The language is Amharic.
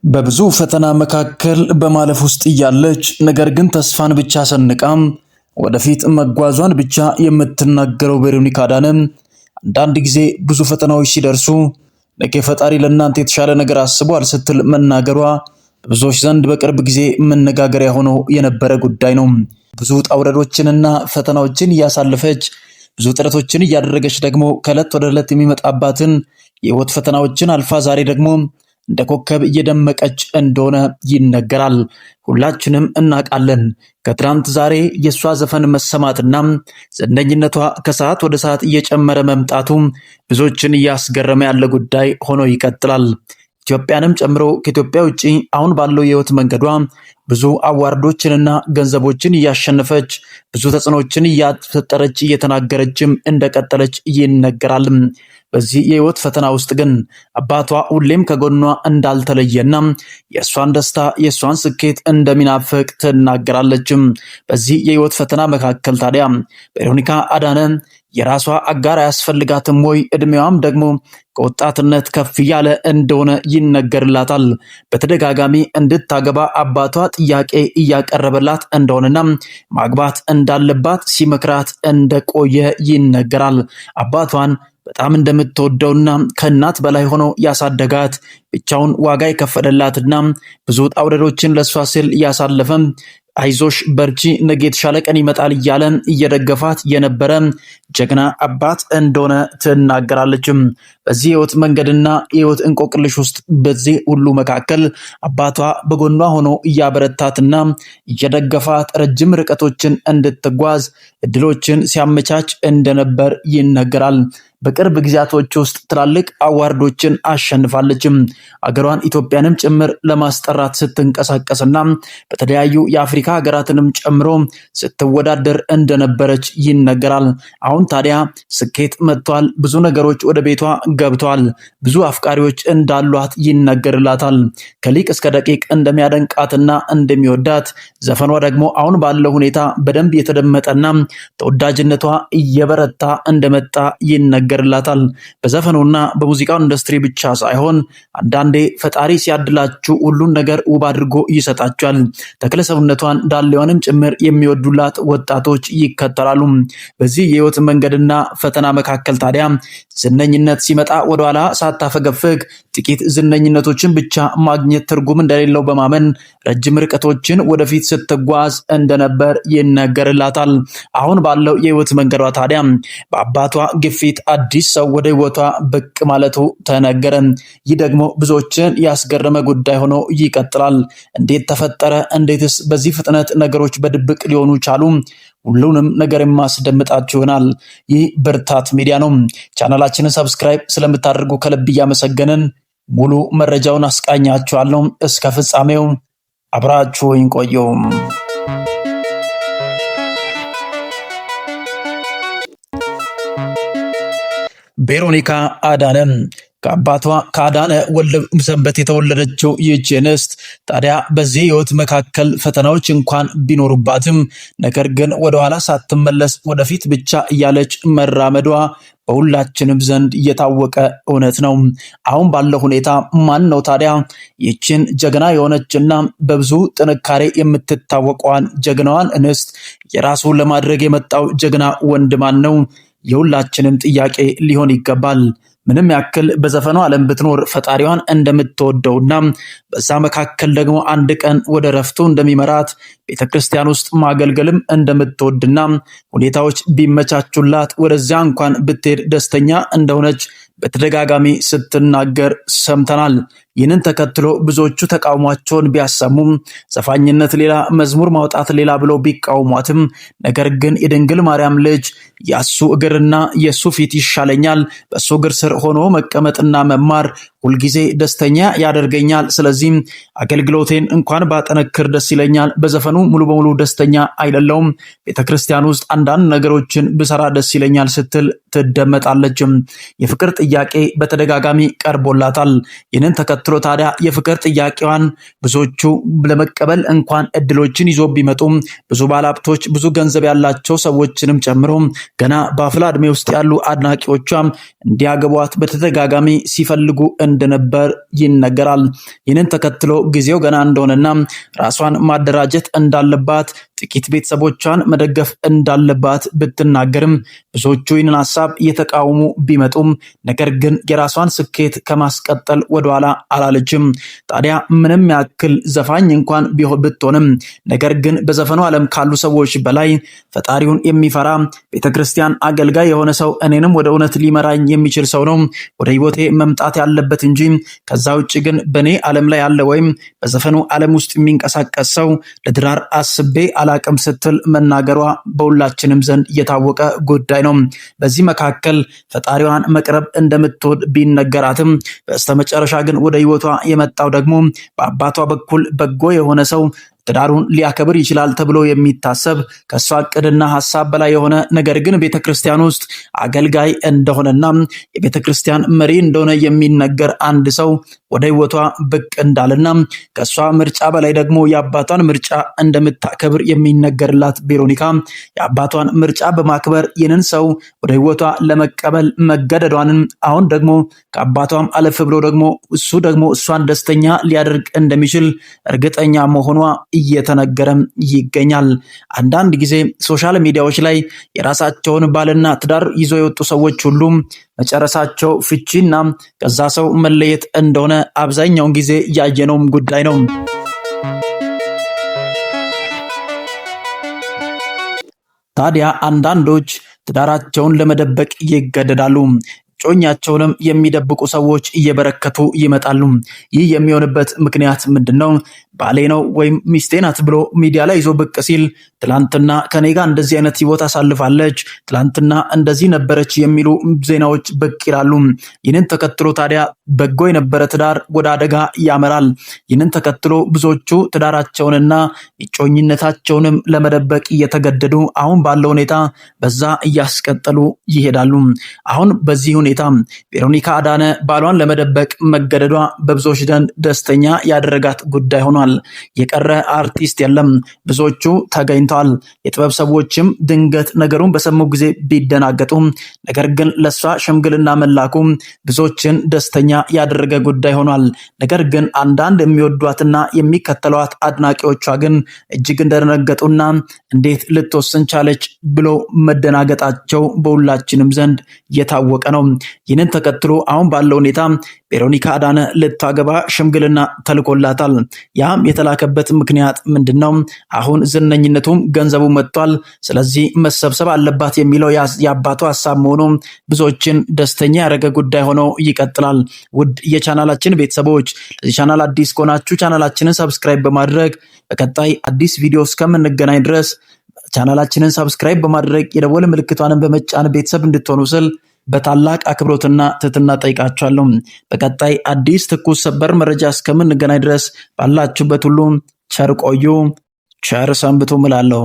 በብዙ ፈተና መካከል በማለፍ ውስጥ እያለች ነገር ግን ተስፋን ብቻ ሰንቃም ወደፊት መጓዟን ብቻ የምትናገረው ቬሮኒካ አዳነ አንዳንድ ጊዜ ብዙ ፈተናዎች ሲደርሱ ነገ ፈጣሪ ለእናንተ የተሻለ ነገር አስቧል ስትል መናገሯ ብዙዎች ዘንድ በቅርብ ጊዜ መነጋገሪያ ሆኖ የነበረ ጉዳይ ነው። ብዙ ጣውረዶችንና ፈተናዎችን እያሳለፈች ብዙ ጥረቶችን እያደረገች ደግሞ ከዕለት ወደ ዕለት የሚመጣባትን የህይወት ፈተናዎችን አልፋ ዛሬ ደግሞ እንደ ኮከብ እየደመቀች እንደሆነ ይነገራል። ሁላችንም እናውቃለን። ከትናንት ዛሬ የሷ ዘፈን መሰማትና ዝነኝነቷ ከሰዓት ወደ ሰዓት እየጨመረ መምጣቱ ብዙዎችን እያስገረመ ያለ ጉዳይ ሆኖ ይቀጥላል። ኢትዮጵያንም ጨምሮ ከኢትዮጵያ ውጪ አሁን ባለው የህይወት መንገዷ ብዙ አዋርዶችንና ገንዘቦችን እያሸነፈች ብዙ ተጽዕኖችን እያፈጠረች እየተናገረችም እንደቀጠለች ይነገራል። በዚህ የህይወት ፈተና ውስጥ ግን አባቷ ሁሌም ከጎኗ እንዳልተለየና የእሷን ደስታ የእሷን ስኬት እንደሚናፍቅ ትናገራለች። በዚህ የህይወት ፈተና መካከል ታዲያ ቬሮኒካ አዳነ የራሷ አጋር አያስፈልጋትም ወይ? እድሜዋም ደግሞ ከወጣትነት ከፍ ያለ እንደሆነ ይነገርላታል። በተደጋጋሚ እንድታገባ አባቷ ጥያቄ እያቀረበላት እንደሆነና ማግባት እንዳለባት ሲመክራት እንደቆየ ይነገራል። አባቷን በጣም እንደምትወደውና ከእናት በላይ ሆኖ ያሳደጋት ብቻውን ዋጋ የከፈለላትና ብዙ ጣውረዶችን ለሷ ሲል ያሳለፈ አይዞሽ በርቺ ነገ የተሻለ ቀን ይመጣል እያለ እየደገፋት የነበረ ጀግና አባት እንደሆነ ትናገራለች። በዚህ ህይወት መንገድና የህይወት እንቆቅልሽ ውስጥ በዚህ ሁሉ መካከል አባቷ በጎኗ ሆኖ እያበረታትና እየደገፋት ረጅም ርቀቶችን እንድትጓዝ እድሎችን ሲያመቻች እንደነበር ይነገራል። በቅርብ ጊዜያቶች ውስጥ ትላልቅ አዋርዶችን አሸንፋለች። አገሯን ኢትዮጵያንም ጭምር ለማስጠራት ስትንቀሳቀስና በተለያዩ የአፍሪካ ሀገራትንም ጨምሮ ስትወዳደር እንደነበረች ይነገራል። አሁን ታዲያ ስኬት መጥቷል። ብዙ ነገሮች ወደ ቤቷ ገብተዋል። ብዙ አፍቃሪዎች እንዳሏት ይነገርላታል። ከሊቅ እስከ ደቂቅ እንደሚያደንቃትና እንደሚወዳት ዘፈኗ ደግሞ አሁን ባለው ሁኔታ በደንብ የተደመጠና ተወዳጅነቷ እየበረታ እንደመጣ ይነገርላታል። በዘፈኑና በሙዚቃው ኢንዱስትሪ ብቻ ሳይሆን አንዳንዴ ፈጣሪ ሲያድላችሁ ሁሉን ነገር ውብ አድርጎ ይሰጣቸዋል። ተክለ ሰውነቷን ዳሌዋንም ጭምር የሚወዱላት ወጣቶች ይከተላሉ። በዚህ የህይወት መንገድና ፈተና መካከል ታዲያ ዝነኝነት ሲመጣ ወደኋላ ሳታፈገፍግ ጥቂት ዝነኝነቶችን ብቻ ማግኘት ትርጉም እንደሌለው በማመን ረጅም ርቀቶችን ወደፊት ስትጓዝ እንደነበር ይነገርላታል። አሁን ባለው የህይወት መንገዷ ታዲያ በአባቷ ግፊት አዲስ ሰው ወደ ህይወቷ ብቅ ማለቱ ተነገረ። ይህ ደግሞ ብዙዎችን ያስገረመ ጉዳይ ሆኖ ይቀጥላል። እንዴት ተፈጠረ? እንዴትስ በዚህ ፍጥነት ነገሮች በድብቅ ሊሆኑ ቻሉ? ሁሉንም ነገር የማስደምጣችሁ ይሆናል። ይህ ብርታት ሚዲያ ነው። ቻናላችንን ሰብስክራይብ ስለምታደርጉ ከልብ እያመሰገንን ሙሉ መረጃውን አስቃኛችኋለሁ። እስከ ፍጻሜው አብራችሁኝ ቆዩ። ቬሮኒካ አዳነ ከአባቷ ከአዳነ ወልደ ሰንበት የተወለደችው ይህች እንስት ታዲያ በዚህ ህይወት መካከል ፈተናዎች እንኳን ቢኖሩባትም ነገር ግን ወደኋላ ሳትመለስ ወደፊት ብቻ እያለች መራመዷ በሁላችንም ዘንድ የታወቀ እውነት ነው። አሁን ባለው ሁኔታ ማን ነው ታዲያ ይህችን ጀግና የሆነችና በብዙ ጥንካሬ የምትታወቀዋን ጀግናዋን እንስት የራሱ ለማድረግ የመጣው ጀግና ወንድ ማን ነው? የሁላችንም ጥያቄ ሊሆን ይገባል። ምንም ያክል በዘፈኑ ዓለም ብትኖር ፈጣሪዋን እንደምትወደውና በዛ መካከል ደግሞ አንድ ቀን ወደ ረፍቱ እንደሚመራት ቤተክርስቲያን ውስጥ ማገልገልም እንደምትወድና ሁኔታዎች ቢመቻቹላት ወደዚያ እንኳን ብትሄድ ደስተኛ እንደሆነች በተደጋጋሚ ስትናገር ሰምተናል። ይህንን ተከትሎ ብዙዎቹ ተቃውሟቸውን ቢያሰሙም ዘፋኝነት ሌላ መዝሙር ማውጣት ሌላ ብለው ቢቃውሟትም ነገር ግን የድንግል ማርያም ልጅ ያሱ እግርና የሱ ፊት ይሻለኛል፣ በሱ እግር ስር ሆኖ መቀመጥና መማር ሁልጊዜ ደስተኛ ያደርገኛል። ስለዚህ አገልግሎቴን እንኳን ባጠነክር ደስ ይለኛል። በዘፈኑ ሙሉ በሙሉ ደስተኛ አይደለውም። ቤተክርስቲያን ውስጥ አንዳንድ ነገሮችን ብሰራ ደስ ይለኛል ስትል ትደመጣለች። የፍቅር ጥያቄ በተደጋጋሚ ቀርቦላታል። ይህንን ተከትሎ ታዲያ የፍቅር ጥያቄዋን ብዙዎቹ ለመቀበል እንኳን እድሎችን ይዞ ቢመጡም ብዙ ባለሀብቶች ብዙ ገንዘብ ያላቸው ሰዎችንም ጨምሮ ገና በአፍላ ዕድሜ ውስጥ ያሉ አድናቂዎቿም እንዲያገቧት በተደጋጋሚ ሲፈልጉ እንደነበር ይነገራል። ይህንን ተከትሎ ጊዜው ገና እንደሆነና ራሷን ማደራጀት እንዳለባት ጥቂት ቤተሰቦቿን መደገፍ እንዳለባት ብትናገርም ብዙዎቹ ይህንን ሐሳብ እየተቃወሙ ቢመጡም ነገር ግን የራሷን ስኬት ከማስቀጠል ወደኋላ አላለችም። ታዲያ ምንም ያክል ዘፋኝ እንኳን ብትሆንም ነገር ግን በዘፈኑ ዓለም ካሉ ሰዎች በላይ ፈጣሪውን የሚፈራ ቤተክርስቲያን አገልጋይ የሆነ ሰው እኔንም ወደ እውነት ሊመራኝ የሚችል ሰው ነው ወደ ህይወቴ መምጣት ያለበት እንጂ ከዛ ውጭ ግን በኔ ዓለም ላይ ያለ ወይም በዘፈኑ ዓለም ውስጥ የሚንቀሳቀስ ሰው ለትዳር አስቤ አላቅም ስትል መናገሯ በሁላችንም ዘንድ የታወቀ ጉዳይ ነው። በዚህ መካከል ፈጣሪዋን መቅረብ እንደምትወድ ቢነገራትም በስተመጨረሻ ግን ወደ ህይወቷ የመጣው ደግሞ በአባቷ በኩል በጎ የሆነ ሰው ትዳሩን ሊያከብር ይችላል ተብሎ የሚታሰብ ከሷ ዕቅድና ሐሳብ በላይ የሆነ ነገር ግን ቤተክርስቲያን ውስጥ አገልጋይ እንደሆነና የቤተክርስቲያን መሪ እንደሆነ የሚነገር አንድ ሰው ወደ ህይወቷ ብቅ እንዳለና ከሷ ምርጫ በላይ ደግሞ የአባቷን ምርጫ እንደምታከብር የሚነገርላት ቬሮኒካ የአባቷን ምርጫ በማክበር ይህንን ሰው ወደ ህይወቷ ለመቀበል መገደዷንን አሁን ደግሞ ከአባቷም አለፍ ብሎ ደግሞ እሱ ደግሞ እሷን ደስተኛ ሊያደርግ እንደሚችል እርግጠኛ መሆኗ እየተነገረም ይገኛል። አንዳንድ ጊዜ ሶሻል ሚዲያዎች ላይ የራሳቸውን ባልና ትዳር ይዞ የወጡ ሰዎች ሁሉ መጨረሳቸው ፍቺና ከዛ ሰው መለየት እንደሆነ አብዛኛውን ጊዜ ያየነውም ጉዳይ ነው። ታዲያ አንዳንዶች ትዳራቸውን ለመደበቅ ይገደዳሉ። ጮኛቸውንም የሚደብቁ ሰዎች እየበረከቱ ይመጣሉ። ይህ የሚሆንበት ምክንያት ምንድነው? ባሌ ነው ወይም ሚስቴ ናት ብሎ ሚዲያ ላይ ይዞ ብቅ ሲል ትላንትና ከኔ ጋር እንደዚህ አይነት ህይወት አሳልፋለች፣ ትላንትና እንደዚህ ነበረች የሚሉ ዜናዎች ብቅ ይላሉ። ይህንን ተከትሎ ታዲያ በጎ የነበረ ትዳር ወደ አደጋ ያመራል። ይህንን ተከትሎ ብዙዎቹ ትዳራቸውንና ጮኝነታቸውንም ለመደበቅ እየተገደዱ አሁን ባለው ሁኔታ በዛ እያስቀጠሉ ይሄዳሉ። አሁን በዚህ ሁኔታ ቬሮኒካ አዳነ ባሏን ለመደበቅ መገደዷ በብዙዎች ዘንድ ደስተኛ ያደረጋት ጉዳይ ሆኗል። የቀረ አርቲስት የለም። ብዙዎቹ ተገኝተዋል። የጥበብ ሰዎችም ድንገት ነገሩን በሰሙ ጊዜ ቢደናገጡም ነገር ግን ለሷ ሽምግልና መላኩ ብዙዎችን ደስተኛ ያደረገ ጉዳይ ሆኗል። ነገር ግን አንዳንድ የሚወዷትና የሚከተሏት አድናቂዎቿ ግን እጅግ እንደደነገጡና እንዴት ልትወስን ቻለች ብሎ መደናገጣቸው በሁላችንም ዘንድ የታወቀ ነው። ይህንን ተከትሎ አሁን ባለው ሁኔታ ቬሮኒካ አዳነ ልታገባ ሽምግልና ተልኮላታል። ያም የተላከበት ምክንያት ምንድነው? አሁን ዝነኝነቱም ገንዘቡ መጥቷል፣ ስለዚህ መሰብሰብ አለባት የሚለው የአባቱ ሐሳብ መሆኑ ብዙዎችን ደስተኛ ያደረገ ጉዳይ ሆኖ ይቀጥላል። ውድ የቻናላችን ቤተሰቦች ለዚህ ቻናል አዲስ ከሆናችሁ ቻናላችንን ሰብስክራይብ በማድረግ በቀጣይ አዲስ ቪዲዮ እስከምንገናኝ ድረስ ቻናላችንን ሰብስክራይብ በማድረግ የደወል ምልክቷንም በመጫን ቤተሰብ እንድትሆኑ ስል በታላቅ አክብሮትና ትህትና ጠይቃችኋለሁ። በቀጣይ አዲስ ትኩስ ሰበር መረጃ እስከምንገናኝ ድረስ ባላችሁበት ሁሉ ቸር ቆዩ፣ ቸር ሰንብቱ እላለሁ።